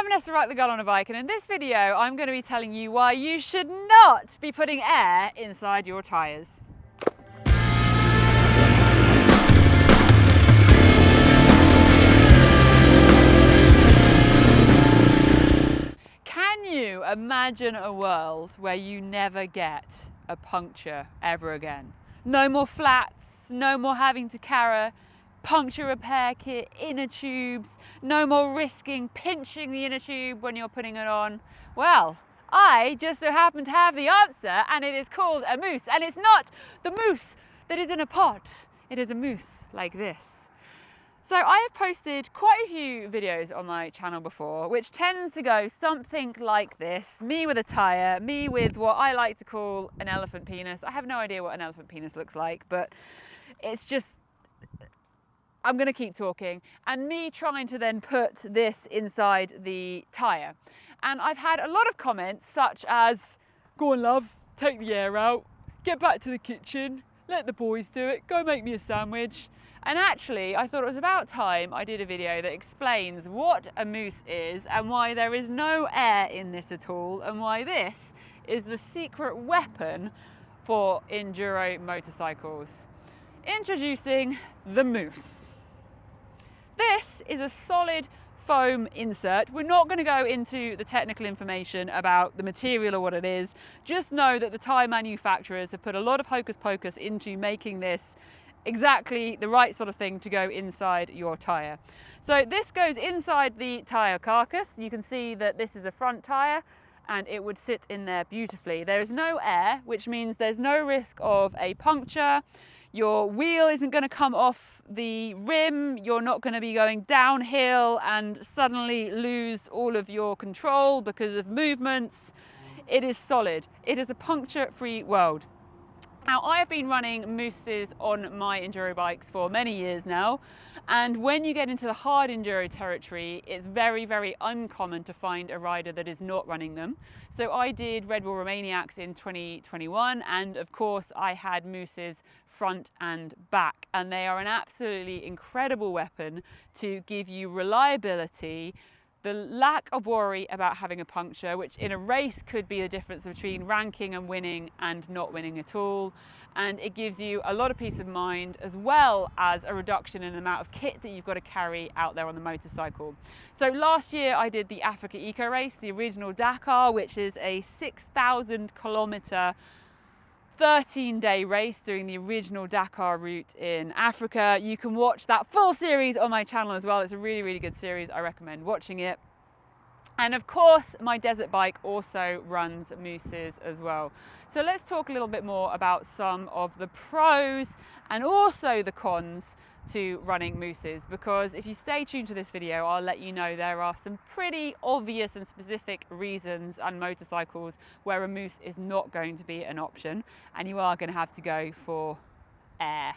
I'm Vanessa Wright, the girl on a bike, and in this video I'm going to be telling you why you should not be putting air inside your tyres. Can you imagine a world where you never get a puncture ever again? No more flats, no more having to carry puncture repair kit, inner tubes, no more risking pinching the inner tube when you're putting it on. Well, I just so happen to have the answer, and it is called a mousse. And it's not the mousse that is in a pot, it is a mousse like this. So I have posted quite a few videos on my channel before, which tends to go something like this. Me with a tyre, me with what I like to call an elephant penis. I have no idea what an elephant penis looks like, but it's just, I'm going to keep talking, and me trying to then put this inside the tyre. And I've had a lot of comments such as, go on love, take the air out, get back to the kitchen, let the boys do it, go make me a sandwich. And actually I thought it was about time I did a video that explains what a mousse is and why there is no air in this at all, and why this is the secret weapon for enduro motorcycles. Introducing the mousse. This is a solid foam insert. We're not going to go into the technical information about the material or what it is. Just know that the tyre manufacturers have put a lot of hocus pocus into making this exactly the right sort of thing to go inside your tyre. So this goes inside the tyre carcass. You can see that this is a front tyre, and it would sit in there beautifully. There is no air, which means there's no risk of a puncture. Your wheel isn't going to come off the rim. You're not going to be going downhill and suddenly lose all of your control because of movements. It is solid. It is a puncture-free world. Now, I have been running mousses on my enduro bikes for many years now, and when you get into the hard enduro territory, it's very, very uncommon to find a rider that is not running them. So I did Red Bull Romaniacs in 2021, and of course I had mousses front and back, and they are an absolutely incredible weapon to give you reliability, the lack of worry about having a puncture, which in a race could be the difference between ranking and winning and not winning at all. And it gives you a lot of peace of mind, as well as a reduction in the amount of kit that you've got to carry out there on the motorcycle. So last year I did the Africa Eco Race, the original Dakar, which is a 6,000 kilometer 13-day race doing the original Dakar route in Africa. You can watch that full series on my channel as well. It's a really, really good series. I recommend watching it. And of course, my desert bike also runs mousses as well. So let's talk a little bit more about some of the pros and also the cons to running mousses, because if you stay tuned to this video, I'll let you know there are some pretty obvious and specific reasons on motorcycles where a mousse is not going to be an option, and you are going to have to go for air.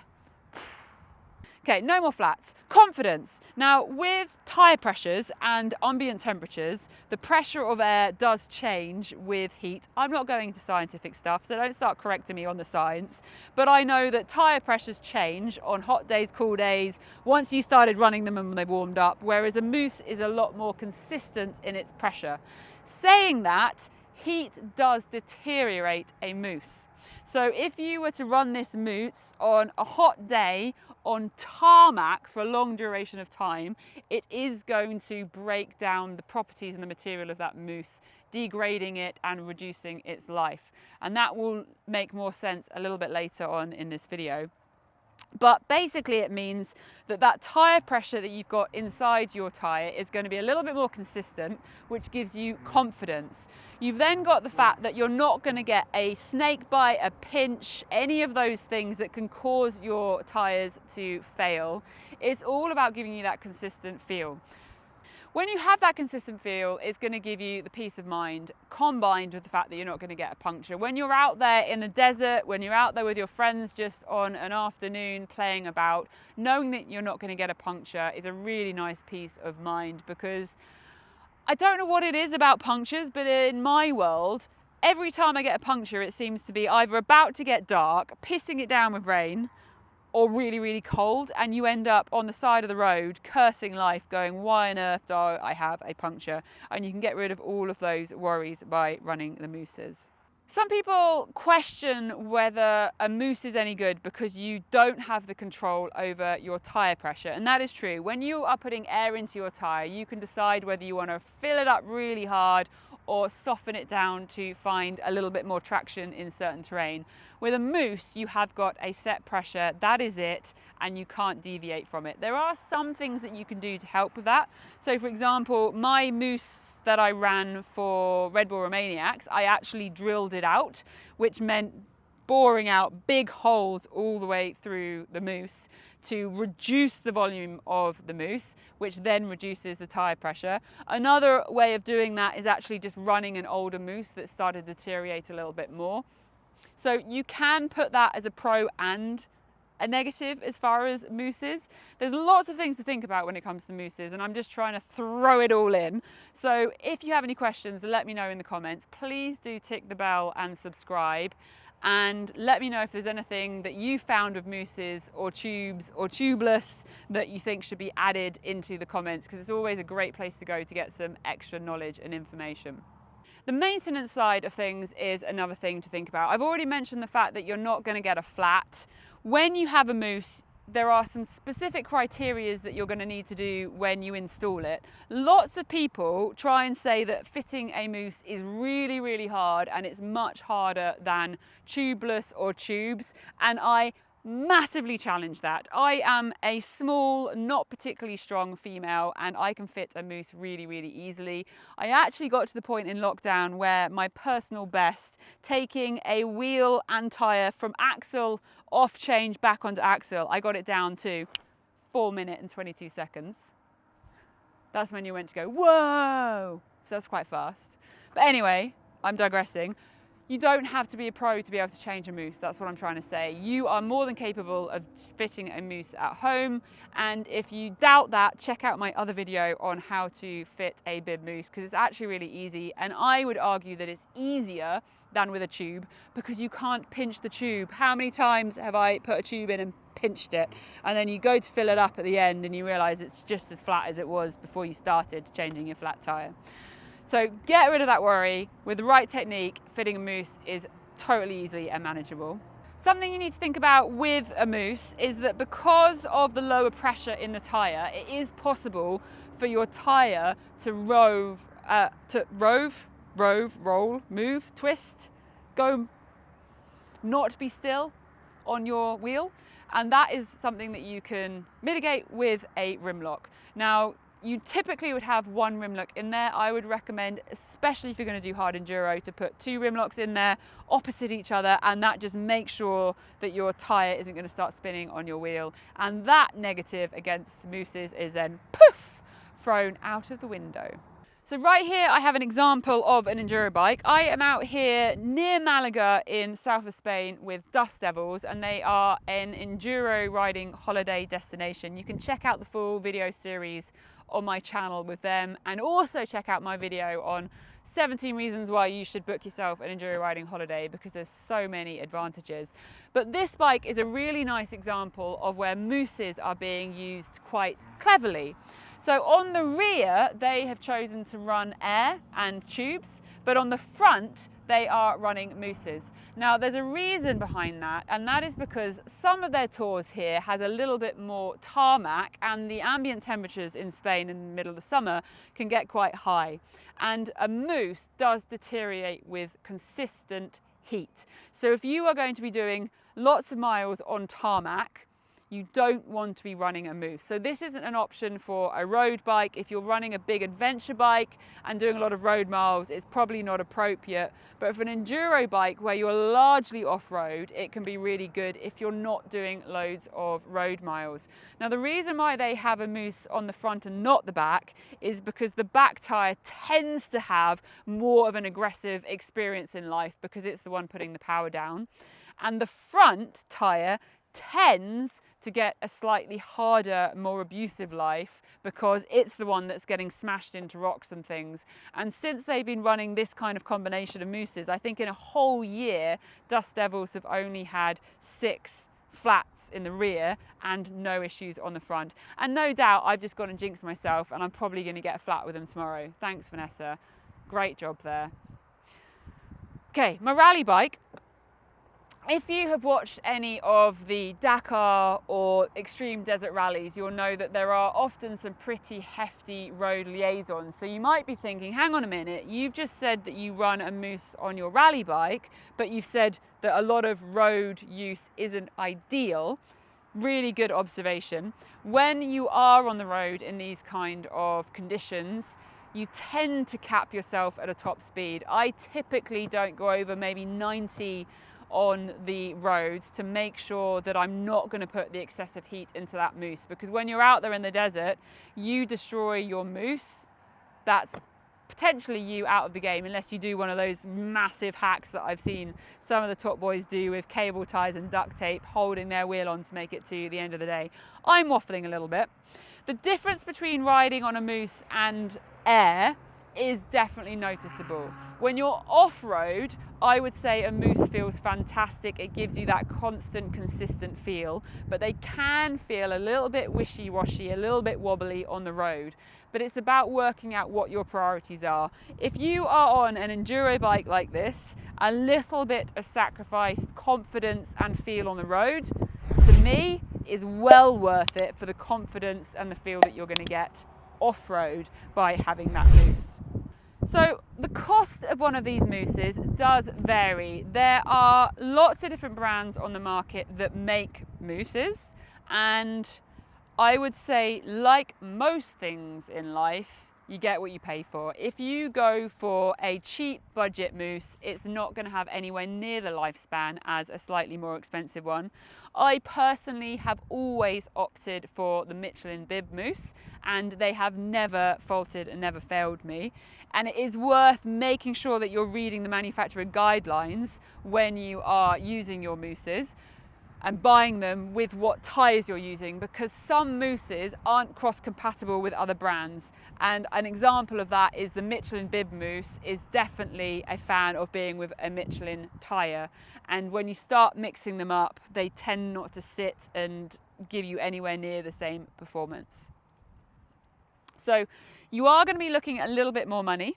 Okay, no more flats. Confidence. Now, with tyre pressures and ambient temperatures, the pressure of air does change with heat. I'm not going into scientific stuff, so don't start correcting me on the science, but I know that tyre pressures change on hot days, cool days, once you started running them and when they warmed up, whereas a mousse is a lot more consistent in its pressure. Saying that, heat does deteriorate a mousse. So if you were to run this mousse on a hot day on tarmac for a long duration of time, it is going to break down the properties and the material of that mousse, degrading it and reducing its life. And that will make more sense a little bit later on in this video. But basically it means that that tyre pressure that you've got inside your tyre is going to be a little bit more consistent, which gives you confidence. You've then got the fact that you're not going to get a snake bite, a pinch, any of those things that can cause your tyres to fail. It's all about giving you that consistent feel. When you have that consistent feel, it's going to give you the peace of mind, combined with the fact that you're not going to get a puncture. When you're out there in the desert, when you're out there with your friends just on an afternoon playing about, knowing that you're not going to get a puncture is a really nice peace of mind, because I don't know what it is about punctures, but in my world, every time I get a puncture, it seems to be either about to get dark, pissing it down with rain, or really, really cold, and you end up on the side of the road cursing life, going, why on earth do I have a puncture? And you can get rid of all of those worries by running the mousses. Some people question whether a mousse is any good because you don't have the control over your tyre pressure, and that is true. When you are putting air into your tyre, you can decide whether you want to fill it up really hard or soften it down to find a little bit more traction in certain terrain. With a mousse, you have got a set pressure, that is it, and you can't deviate from it. There are some things that you can do to help with that. So for example, my mousse that I ran for Red Bull Romaniacs, I actually drilled it out, which meant boring out big holes all the way through the mousse to reduce the volume of the mousse, which then reduces the tyre pressure. Another way of doing that is actually just running an older mousse that started to deteriorate a little bit more. So you can put that as a pro and a negative as far as mousses. There's lots of things to think about when it comes to mousses, and I'm just trying to throw it all in. So if you have any questions, let me know in the comments. Please do tick the bell and subscribe. And let me know if there's anything that you found of mousses or tubes or tubeless that you think should be added into the comments, because it's always a great place to go to get some extra knowledge and information. The maintenance side of things is another thing to think about. I've already mentioned the fact that you're not going to get a flat. When you have a mousse, there are some specific criteria that you're going to need to do when you install it. Lots of people try and say that fitting a mousse is really, really hard, and it's much harder than tubeless or tubes, and I massively challenge that. I am a small, not particularly strong female, and I can fit a mousse really, really easily. I actually got to the point in lockdown where my personal best, taking a wheel and tyre from axle off change back onto axle, I got it down to 4 minutes and 22 seconds. That's when you went to go, whoa! So that's quite fast. But anyway, I'm digressing. You don't have to be a pro to be able to change a mousse. That's what I'm trying to say. You are more than capable of fitting a mousse at home. And if you doubt that, check out my other video on how to fit a bib mousse, because it's actually really easy. And I would argue that it's easier than with a tube, because you can't pinch the tube. How many times have I put a tube in and pinched it? And then you go to fill it up at the end and you realize it's just as flat as it was before you started changing your flat tire. So get rid of that worry. With the right technique, fitting a mousse is totally easy and manageable. Something you need to think about with a mousse is that because of the lower pressure in the tyre, it is possible for your tyre to roll, move, twist, go, not be still on your wheel. And that is something that you can mitigate with a rim lock. Now, you typically would have one rim lock in there. I would recommend, especially if you're going to do hard enduro, to put 2 rim locks in there opposite each other, and that just makes sure that your tyre isn't going to start spinning on your wheel. And that negative against mousses is then poof, thrown out of the window. So right here I have an example of an enduro bike. I am out here near Malaga in south of Spain with Dust Devils, and they are an enduro riding holiday destination. You can check out the full video series on my channel with them, and also check out my video on 17 reasons why you should book yourself an enduro riding holiday, because there's so many advantages. But this bike is a really nice example of where mousses are being used quite cleverly. So on the rear, they have chosen to run air and tubes, but on the front, they are running mousses. Now, there's a reason behind that, and that is because some of their tours here has a little bit more tarmac, and the ambient temperatures in Spain in the middle of the summer can get quite high. And a mousse does deteriorate with consistent heat. So if you are going to be doing lots of miles on tarmac, you don't want to be running a mousse. So this isn't an option for a road bike. If you're running a big adventure bike and doing a lot of road miles, it's probably not appropriate. But for an enduro bike where you're largely off-road, it can be really good if you're not doing loads of road miles. Now, the reason why they have a mousse on the front and not the back is because the back tire tends to have more of an aggressive experience in life, because it's the one putting the power down. And the front tire tends to get a slightly harder, more abusive life, because it's the one that's getting smashed into rocks and things. And since they've been running this kind of combination of mousses, I think in a whole year, Dust Devils have only had 6 flats in the rear and no issues on the front. And no doubt I've just gone and jinxed myself and I'm probably going to get a flat with them tomorrow. Thanks, Vanessa. Great job there. Okay, my rally bike. If you have watched any of the Dakar or extreme desert rallies, you'll know that there are often some pretty hefty road liaisons. So you might be thinking, hang on a minute, you've just said that you run a Mousse on your rally bike, but you've said that a lot of road use isn't ideal. Really good observation. When you are on the road in these kind of conditions, you tend to cap yourself at a top speed. I typically don't go over maybe 90 on the roads to make sure that I'm not going to put the excessive heat into that mousse, because when you're out there in the desert, you destroy your mousse, that's potentially you out of the game, unless you do one of those massive hacks that I've seen some of the top boys do with cable ties and duct tape holding their wheel on to make it to the end of the day. I'm waffling a little bit. The difference between riding on a mousse and air is definitely noticeable. When you're off-road, I would say a mousse feels fantastic. It gives you that constant, consistent feel, but they can feel a little bit wishy-washy, a little bit wobbly on the road. But it's about working out what your priorities are. If you are on an enduro bike like this, a little bit of sacrificed confidence and feel on the road, to me, is well worth it for the confidence and the feel that you're going to get off-road by having that mousse. So the cost of one of these mousses does vary. There are lots of different brands on the market that make mousses, and I would say, like most things in life, you get what you pay for. If you go for a cheap budget mousse, it's not going to have anywhere near the lifespan as a slightly more expensive one. I personally have always opted for the Michelin bib mousse, and they have never faltered and never failed me. And it is worth making sure that you're reading the manufacturer guidelines when you are using your mousses, and buying them with what tyres you're using, because some mousses aren't cross-compatible with other brands. And an example of that is the Michelin bib mousse is definitely a fan of being with a Michelin tyre. And when you start mixing them up, they tend not to sit and give you anywhere near the same performance. So you are going to be looking at a little bit more money.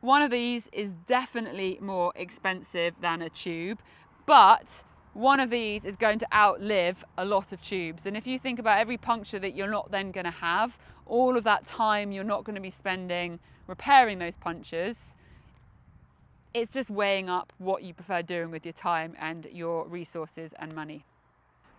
One of these is definitely more expensive than a tube, but one of these is going to outlive a lot of tubes. And if you think about every puncture that you're not then going to have, all of that time you're not going to be spending repairing those punctures, it's just weighing up what you prefer doing with your time and your resources and money.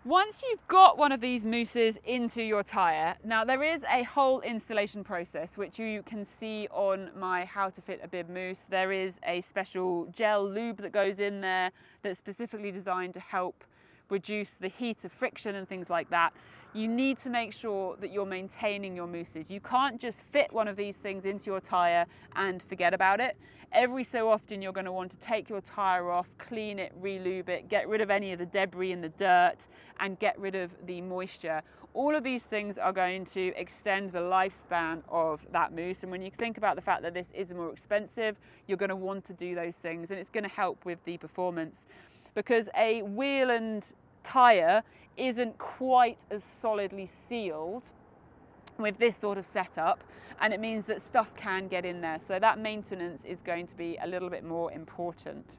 Once you've got one of these mousses into your tyre, now there is a whole installation process which you can see on my How to Fit a Bib Mousse. There is a special gel lube that goes in there that's specifically designed to help reduce the heat of friction and things like that. You need to make sure that you're maintaining your mousses. You can't just fit one of these things into your tyre and forget about it. Every so often you're going to want to take your tyre off, clean it, re-lube it, get rid of any of the debris and the dirt, and get rid of the moisture. All of these things are going to extend the lifespan of that mousse, and when you think about the fact that this is more expensive, you're going to want to do those things, and it's going to help with the performance, because a wheel and tyre isn't quite as solidly sealed with this sort of setup, and it means that stuff can get in there, so that maintenance is going to be a little bit more important.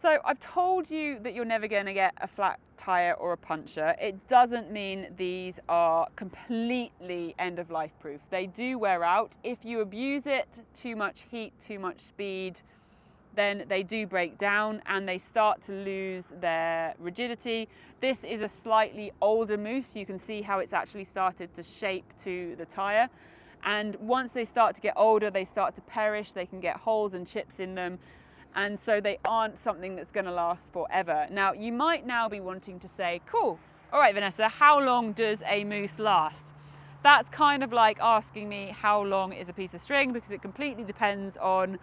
So I've told you that you're never going to get a flat tyre or a puncture. It doesn't mean these are completely end-of-life proof. They do wear out. If you abuse it, too much heat, too much speed, then they do break down and they start to lose their rigidity. This is a slightly older mousse. You can see how it's actually started to shape to the tyre. And once they start to get older, they start to perish. They can get holes and chips in them. And so they aren't something that's going to last forever. Now, you might now be wanting to say, cool, all right, Vanessa, how long does a mousse last? That's kind of like asking me how long is a piece of string, because it completely depends on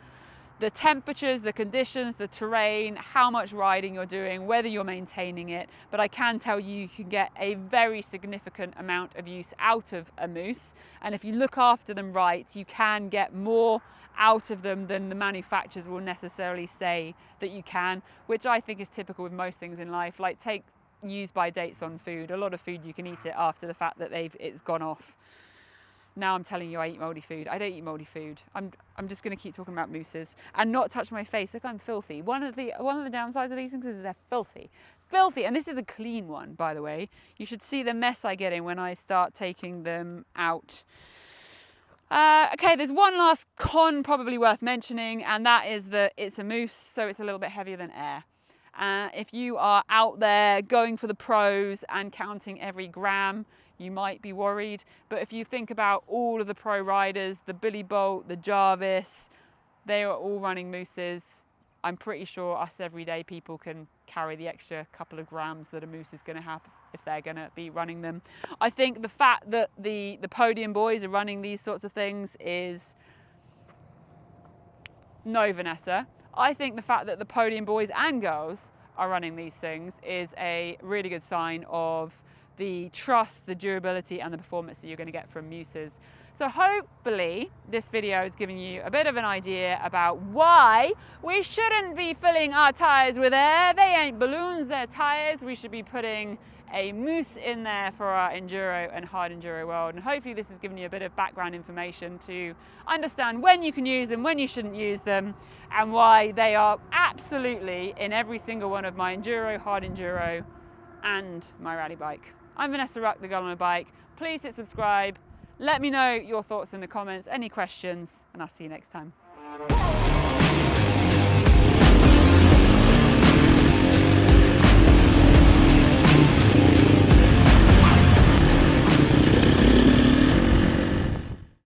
the temperatures, the conditions, the terrain, how much riding you're doing, whether you're maintaining it. But I can tell you can get a very significant amount of use out of a mousse. And if you look after them right, you can get more out of them than the manufacturers will necessarily say that you can, which I think is typical with most things in life. Like take use by dates on food. A lot of food you can eat it after the fact that it's gone off. Now I'm telling you I eat mouldy food. I don't eat mouldy food. I'm just going to keep talking about mousses and not touch my face. Look, I'm filthy. One of the downsides of these things is they're filthy. Filthy. And this is a clean one, by the way. You should see the mess I get in when I start taking them out. Okay, there's one last con probably worth mentioning, and that is that it's a mousse, so it's a little bit heavier than air. If you are out there going for the pros and counting every gram, you might be worried. But if you think about all of the pro riders, the Billy Bolt, the Jarvis, they are all running mousses. I'm pretty sure us everyday people can carry the extra couple of grams that a mousse is going to have if they're going to be running them. I think the fact that the podium boys are running these sorts of things is... No, Vanessa. I think the fact that the podium boys and girls are running these things is a really good sign of the trust, the durability and the performance that you're going to get from mousses. So hopefully this video has given you a bit of an idea about why we shouldn't be filling our tyres with air. They ain't balloons, they're tyres. We should be putting a mousse in there for our enduro and hard enduro world. And hopefully this has given you a bit of background information to understand when you can use them, when you shouldn't use them, and why they are absolutely in every single one of my enduro, hard enduro, and my rally bike. I'm Vanessa Ruck, the girl on a bike. Please hit subscribe. Let me know your thoughts in the comments, any questions, and I'll see you next time.